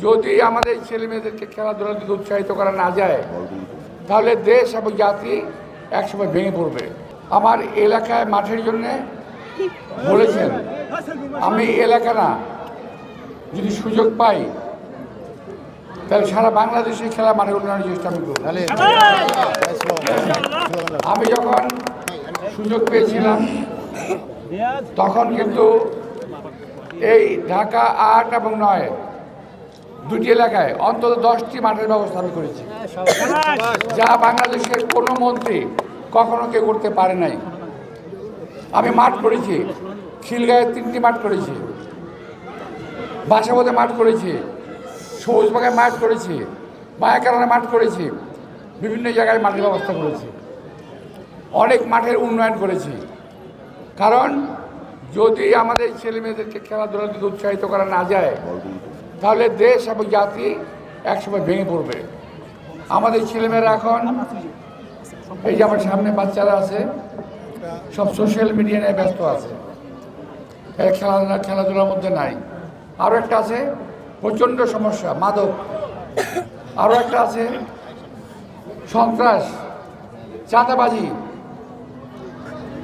যদি আমাদের ছেলে মেয়েদেরকে খেলাধুলার দিকে উৎসাহিত করা না যায় তাহলে দেশ এবং জাতি একসময় ভেঙে পড়বে। আমার এলাকায় মাঠের জন্য বলেছেন, আমি এলাকা না, যদি সুযোগ পাই তাহলে সারা বাংলাদেশে খেলা মাঠে উন্নয়নের চেষ্টা আমি করব। আমি যখন সুযোগ পেয়েছিলাম তখন কিন্তু এই ঢাকা ৮ এবং ৯ দুটি এলাকায় অন্তত 10টি মাঠের ব্যবস্থা আমি করেছি, যা বাংলাদেশের কোনো মন্ত্রী কখনো কেউ করতে পারে নাই। আমি মাঠ করেছি, খিলগাঁয়ে 3টি মাঠ করেছি, বাসাবোধে মাঠ করেছি, সবুজবাগায় মাঠ করেছি, মায়াকারণে মাঠ করেছি, বিভিন্ন জায়গায় মাঠের ব্যবস্থা করেছি, অনেক মাঠের উন্নয়ন করেছি। কারণ যদি আমাদের ছেলে মেয়েদেরকে খেলাধুলার দিকে উৎসাহিত করা না যায় তাহলে দেশ এবং জাতি একসময় ভেঙে পড়বে। আমাদের ছেলেমেয়েরা এখন এই যে আমার সামনে বাচ্চারা আছে, সব সোশ্যাল মিডিয়া নিয়ে ব্যস্ত আছে, খেলাধুলার মধ্যে নাই। আরও একটা আছে প্রচণ্ড সমস্যা মাদক, আরও একটা আছে সন্ত্রাস, চাঁদাবাজি,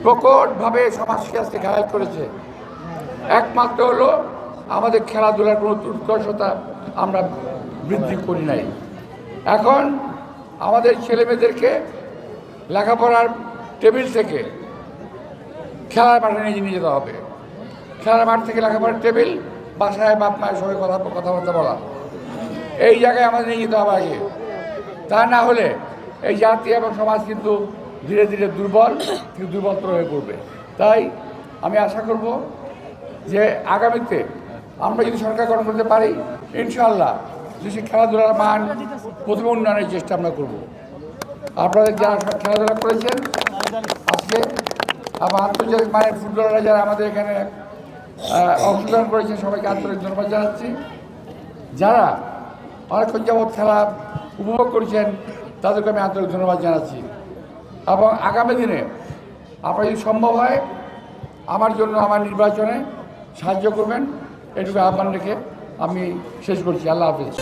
প্রকটভাবে সমাজকে আজকে ঘায়াল করেছে। একমাত্র হলো আমাদের খেলাধুলার কোনো উৎকর্ষতা আমরা বৃদ্ধি করি নাই। এখন আমাদের ছেলেমেয়েদেরকে লেখাপড়ার টেবিল থেকে খেলার মাঠে নিয়ে যেতে হবে, খেলার মাঠ থেকে লেখাপড়ার টেবিল, বাসায় বাপ মায়ের সঙ্গে কথাবার্তা বলা, এই জায়গায় আমাদের নিয়ে যেতে হবে আগে। তা না হলে এই জাতি এবং সমাজ কিন্তু ধীরে ধীরে দুর্বলতর হয়ে পড়বে। তাই আমি আশা করব যে আগামীতে আমরা যদি সরকার গঠন করতে পারি, ইনশাআল্লাহ দেশে খেলাধুলার মান প্রথমে উন্নয়নের চেষ্টা আমরা করব। আপনাদের যারা খেলাধুলা করেছেন আজকে, আবার আন্তর্জাতিক মানের ফুটবলাররা যারা আমাদের এখানে অংশগ্রহণ করেছেন, সবাইকে আন্তরিক ধন্যবাদ জানাচ্ছি। যারা অনেকক্ষণ যাবৎ খেলা উপভোগ করেছেন তাদেরকে আমি আন্তরিক ধন্যবাদ জানাচ্ছি। এবং আগামী দিনে আপনার যদি সম্ভব হয় আমার জন্য আমার নির্বাচনে সাহায্য করবেন, এটুকু আহ্বান রেখে আমি শেষ করছি। আল্লাহ হাফিজ।